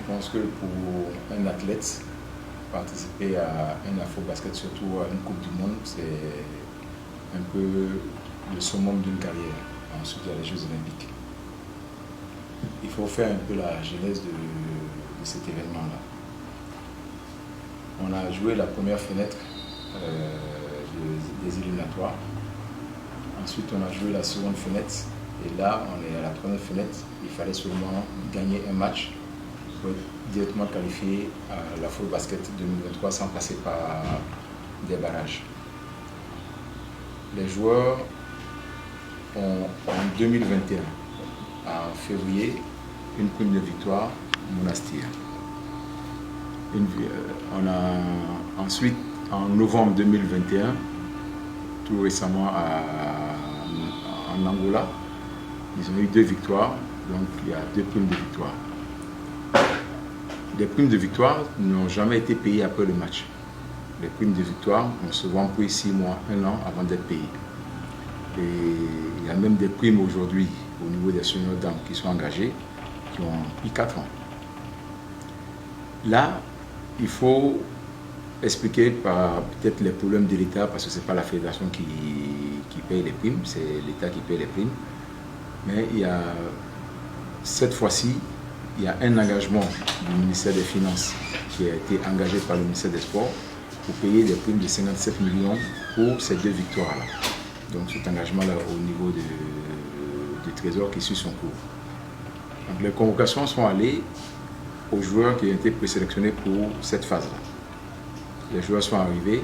pense que pour un athlète, participer à un afro-basket, surtout à une Coupe du Monde, c'est un peu le summum d'une carrière. Ensuite, il y a les Jeux Olympiques. Il faut faire un peu la genèse de cet événement-là. On a joué la première fenêtre des éliminatoires. Ensuite, on a joué la seconde fenêtre. Et là, on est à la troisième fenêtre. Il fallait seulement gagner un match pour être directement qualifié à l'Afro-Basket 2023 sans passer par des barrages. Les joueurs ont en 2021, en février, une prime de victoire Monastir. On a ensuite, en novembre 2021, tout récemment en Angola, ils ont eu 2 victoires, donc il y a 2 primes de victoire. Les primes de victoire n'ont jamais été payées après le match. Les primes de victoire, on se vend pour 6 mois, 1 an avant d'être payé. Et il y a même des primes aujourd'hui au niveau des seniors dames qui sont engagés, qui ont pris 4 ans. Là, il faut expliquer par peut-être les problèmes de l'État, parce que ce n'est pas la fédération qui paye les primes, c'est l'État qui paye les primes. Mais il y a, cette fois-ci, il y a un engagement du ministère des Finances qui a été engagé par le ministère des Sports pour payer des primes de 57 millions pour ces 2 victoires-là. Donc cet engagement-là au niveau du Trésor qui suit son cours. Donc les convocations sont allées aux joueurs qui ont été présélectionnés pour cette phase-là. Les joueurs sont arrivés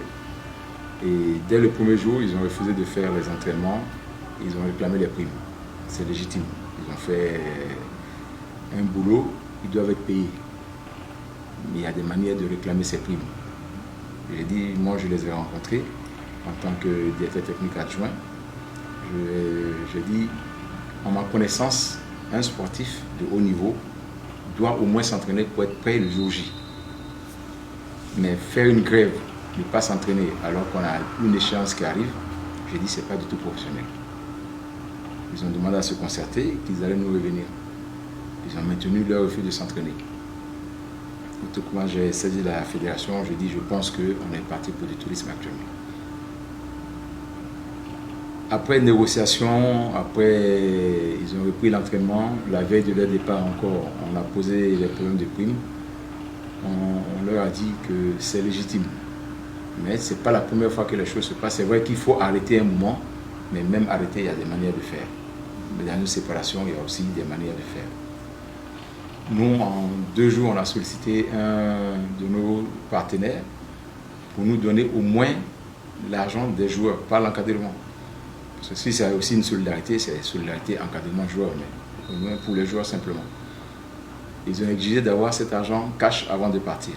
et dès le premier jour, ils ont refusé de faire les entraînements, ils ont réclamé les primes. C'est légitime. Ils ont fait un boulot, ils doivent être payés. Mais il y a des manières de réclamer ces primes. J'ai dit, moi je les ai rencontrés en tant que directeur technique adjoint. J'ai dit, en ma connaissance, un sportif de haut niveau doit au moins s'entraîner pour être prêt le jour J. Mais faire une grève, ne pas s'entraîner alors qu'on a une échéance qui arrive, j'ai dit, c'est pas du tout professionnel. Ils ont demandé à se concerter qu'ils allaient nous revenir. Ils ont maintenu leur refus de s'entraîner. Tout comme j'ai saisi la fédération, je dis, je pense qu'on est parti pour du tourisme actuellement. Après négociation, après ils ont repris l'entraînement, la veille de leur départ encore, on a posé les problèmes de primes. On leur a dit que c'est légitime. Mais ce n'est pas la première fois que les choses se passent. C'est vrai qu'il faut arrêter un moment, mais même arrêter, il y a des manières de faire. Mais dans une séparation, il y a aussi des manières de faire. Nous, en 2 jours, on a sollicité un de nos partenaires pour nous donner au moins l'argent des joueurs, pas l'encadrement. Parce que si c'est aussi une solidarité, c'est solidarité encadrement-joueur, mais au moins pour les joueurs simplement. Ils ont exigé d'avoir cet argent cash avant de partir.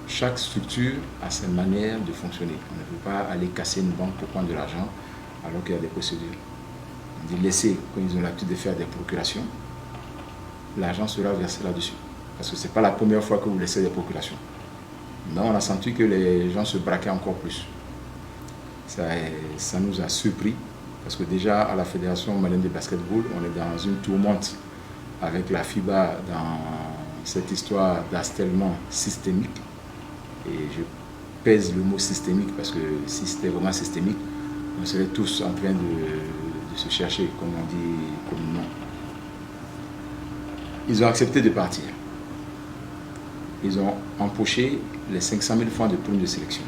Chaque structure a sa manière de fonctionner. On ne peut pas aller casser une banque pour prendre de l'argent alors qu'il y a des procédures. On dit laisser, quand ils ont l'habitude de faire des procurations, l'argent sera versé là-dessus. Parce que ce n'est pas la première fois que vous laissez des procurations. Mais on a senti que les gens se braquaient encore plus. Ça nous a surpris, parce que déjà à la Fédération malienne de basketball, on est dans une tourmente avec la FIBA dans cette histoire d'harcèlement systémique. Et je pèse le mot systémique parce que si c'était vraiment systémique, on serait tous en train de se chercher, comme on dit communément. Ils ont accepté de partir. Ils ont empoché les 500 000 francs de prime de sélection.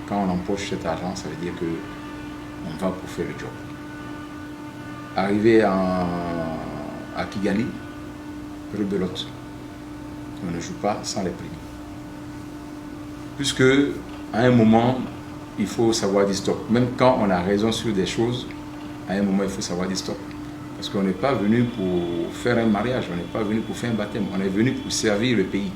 Quand on empoche cet argent, ça veut dire qu'on va pour faire le job. Arrivé à Kigali, rebelote. On ne joue pas sans les primes. Puisque, à un moment, il faut savoir dire stop. Même quand on a raison sur des choses, à un moment, il faut savoir dire stop. Parce qu'on n'est pas venu pour faire un mariage, on n'est pas venu pour faire un baptême, on est venu pour servir le pays.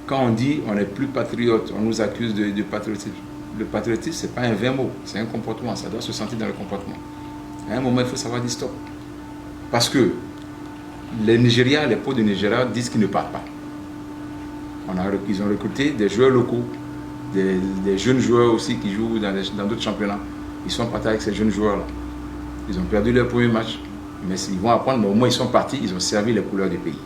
Quand on dit on n'est plus patriote, on nous accuse de patriotisme. Le patriotisme, ce n'est pas un vain mot, c'est un comportement, ça doit se sentir dans le comportement. À un moment, il faut savoir dire stop. Parce que les Nigériens, les pros du Nigeria disent qu'ils ne partent pas. Ils ont recruté des joueurs locaux, des jeunes joueurs aussi qui jouent dans d'autres championnats. Ils sont partis avec ces jeunes joueurs-là. Ils ont perdu leur premier match, mais ils vont apprendre, mais au moins ils sont partis, ils ont servi les couleurs du pays.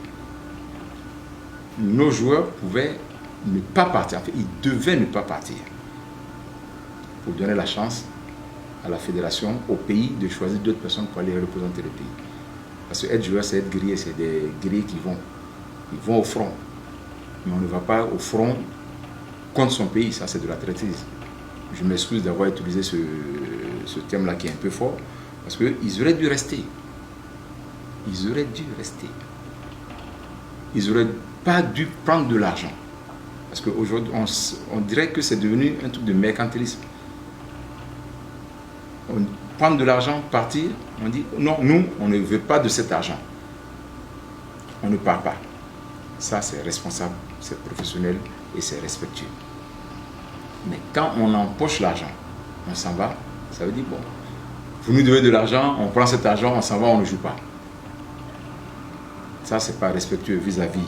nos joueurs pouvaient ne pas partir. En fait, ils devaient ne pas partir pour donner la chance à la fédération, au pays, de choisir d'autres personnes pour aller représenter le pays. Parce que être joueur, c'est être guerrier, c'est des guerriers qui vont au front. Mais on ne va pas au front contre son pays, ça c'est de la traîtrise. Je m'excuse d'avoir utilisé ce terme-là qui est un peu fort, parce qu'ils auraient dû rester. Ils auraient dû rester. Ils n'auraient pas dû prendre de l'argent. Parce qu'aujourd'hui, on dirait que c'est devenu un truc de mercantilisme. On prend de l'argent, partir, on dit non, nous, on ne veut pas de cet argent. On ne part pas. Ça, c'est responsable, c'est professionnel et c'est respectueux. Mais quand on empoche l'argent, on s'en va, ça veut dire bon, vous nous devez de l'argent, on prend cet argent, on s'en va, on ne joue pas. Ça, c'est pas respectueux vis-à-vis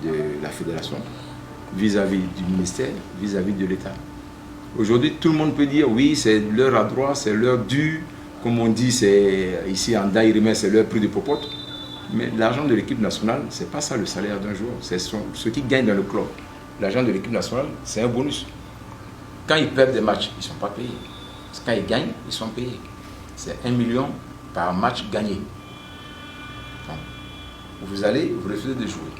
de la fédération, vis-à-vis du ministère, vis-à-vis de l'État. Aujourd'hui, tout le monde peut dire oui, c'est leur à droit, c'est leur dû. Comme on dit, c'est ici en Daïrimé, c'est leur prix de popote. Mais l'argent de l'équipe nationale, c'est pas ça le salaire d'un joueur. C'est ce qu'ils gagnent dans le club. L'argent de l'équipe nationale, c'est un bonus. Quand ils perdent des matchs, ils ne sont pas payés. Parce que quand ils gagnent, ils sont payés. C'est 1 million par match gagné. Donc, vous allez, vous refusez de jouer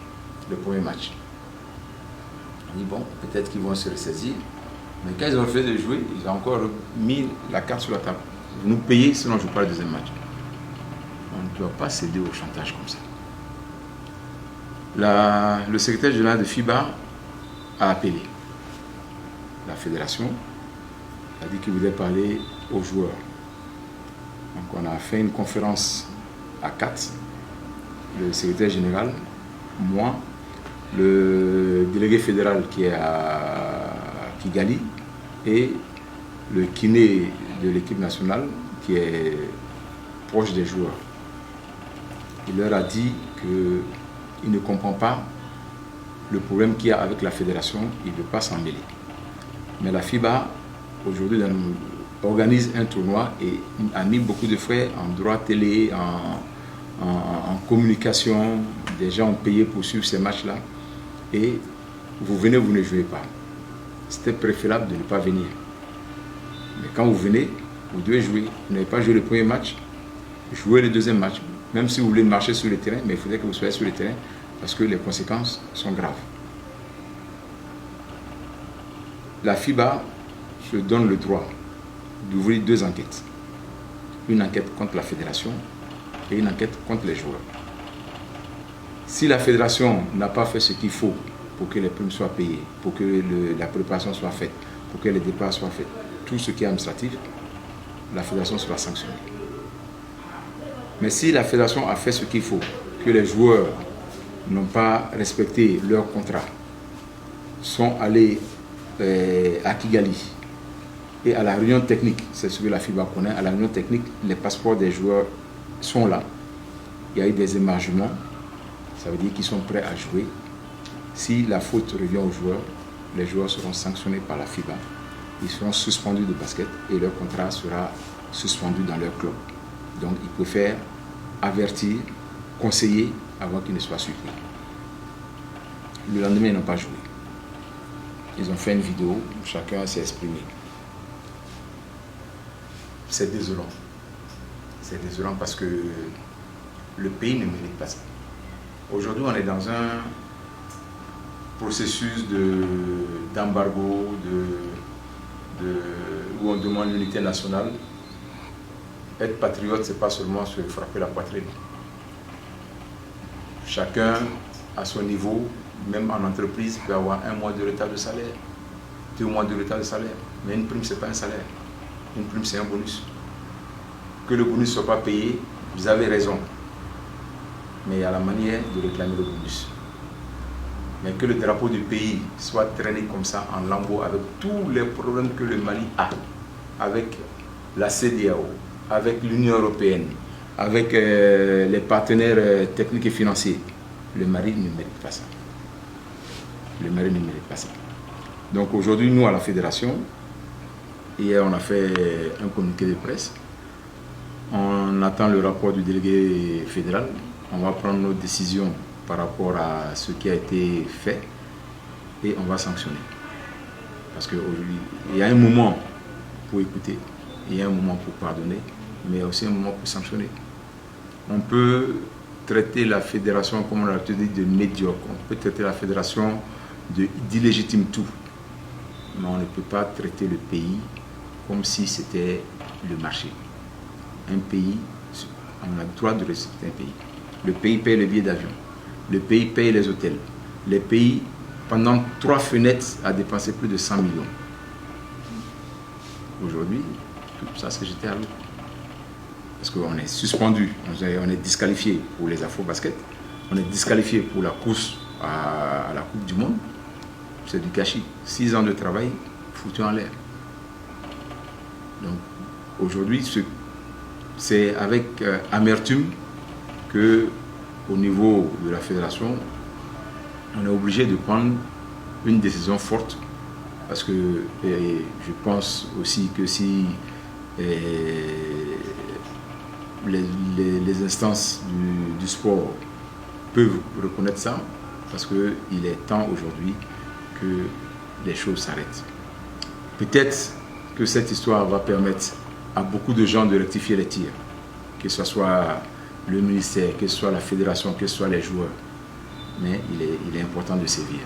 le premier match. On dit bon, peut-être qu'ils vont se ressaisir. Mais quand ils ont refusé de jouer, ils ont encore mis la carte sur la table. Vous nous payez, sinon je ne joue pas le deuxième match. On ne doit pas céder au chantage comme ça. Le secrétaire général de FIBA a appelé la fédération, a dit qu'il voulait parler aux joueurs. Donc on a fait une conférence à 4, le secrétaire général, moi, le délégué fédéral qui est à Kigali et le kiné de l'équipe nationale qui est proche des joueurs. Il leur a dit qu'il ne comprend pas le problème qu'il y a avec la fédération, il ne veut pas s'en mêler. Mais la FIBA, aujourd'hui, organise un tournoi et a mis beaucoup de frais en droit télé, en communication. Des gens ont payé pour suivre ces matchs-là. Et vous venez, vous ne jouez pas. C'était préférable de ne pas venir. Mais quand vous venez, vous devez jouer. Vous n'avez pas joué le premier match, jouez le deuxième match. Même si vous voulez marcher sur le terrain, mais il faudrait que vous soyez sur le terrain parce que les conséquences sont graves. La FIBA se donne le droit d'ouvrir 2 enquêtes. Une enquête contre la fédération et une enquête contre les joueurs. Si la fédération n'a pas fait ce qu'il faut pour que les primes soient payées, pour que la préparation soit faite, pour que les départs soient faits, tout ce qui est administratif, la fédération sera sanctionnée. Mais si la fédération a fait ce qu'il faut, que les joueurs n'ont pas respecté leur contrat, sont allés à Kigali et à la réunion technique, c'est ce que la FIBA connaît, à la réunion technique, les passeports des joueurs sont là. Il y a eu des émargements, ça veut dire qu'ils sont prêts à jouer. Si la faute revient aux joueurs, les joueurs seront sanctionnés par la FIBA, ils seront suspendus de basket et leur contrat sera suspendu dans leur club. Donc ils préfèrent avertir, conseiller avant qu'ils ne soient surpris. Le lendemain, ils n'ont pas joué. Ils ont fait une vidéo, chacun s'est exprimé. C'est désolant. C'est désolant parce que le pays ne mérite pas ça. Aujourd'hui, on est dans un processus d'embargo, où on demande l'unité nationale. Être patriote, ce n'est pas seulement se frapper la poitrine. Chacun, à son niveau, même en entreprise, peut avoir 1 mois de retard de salaire, 2 mois de retard de salaire. Mais une prime, ce n'est pas un salaire. Une prime, c'est un bonus. Que le bonus ne soit pas payé, vous avez raison. Mais il y a la manière de réclamer le bonus. Mais que le drapeau du pays soit traîné comme ça en lambeaux avec tous les problèmes que le Mali a, avec la CEDEAO, avec l'Union européenne, avec les partenaires techniques et financiers, le Mali ne mérite pas ça. Le Mali ne mérite pas ça. Donc aujourd'hui, nous à la fédération, hier on a fait un communiqué de presse. On attend le rapport du délégué fédéral. On va prendre nos décisions par rapport à ce qui a été fait et on va sanctionner. Parce qu'il y a un moment pour écouter, il y a un moment pour pardonner, mais il y a aussi un moment pour sanctionner. On peut traiter la fédération, comme on l'a dit, de médiocre. On peut traiter la fédération d'illégitime tout. Mais on ne peut pas traiter le pays comme si c'était le marché. Un pays, on a le droit de respecter un pays. Le pays paye le billet d'avion. Le pays paye les hôtels. Le pays, pendant 3 fenêtres, a dépensé plus de 100 millions. Aujourd'hui, tout ça c'est jeté à l'eau. Parce qu'on est suspendu, on est disqualifié pour les Afro-Basket, on est disqualifié pour la course à la Coupe du Monde. C'est du gâchis. 6 ans de travail foutu en l'air. Donc aujourd'hui, c'est avec amertume que, au niveau de la fédération, on est obligé de prendre une décision forte. Parce que je pense aussi que si les instances du sport peuvent reconnaître ça, parce qu'il est temps aujourd'hui que les choses s'arrêtent. Peut-être que cette histoire va permettre à beaucoup de gens de rectifier les tirs, que ce soit le ministère, que ce soit la fédération, que ce soit les joueurs. Mais il est important de sévir.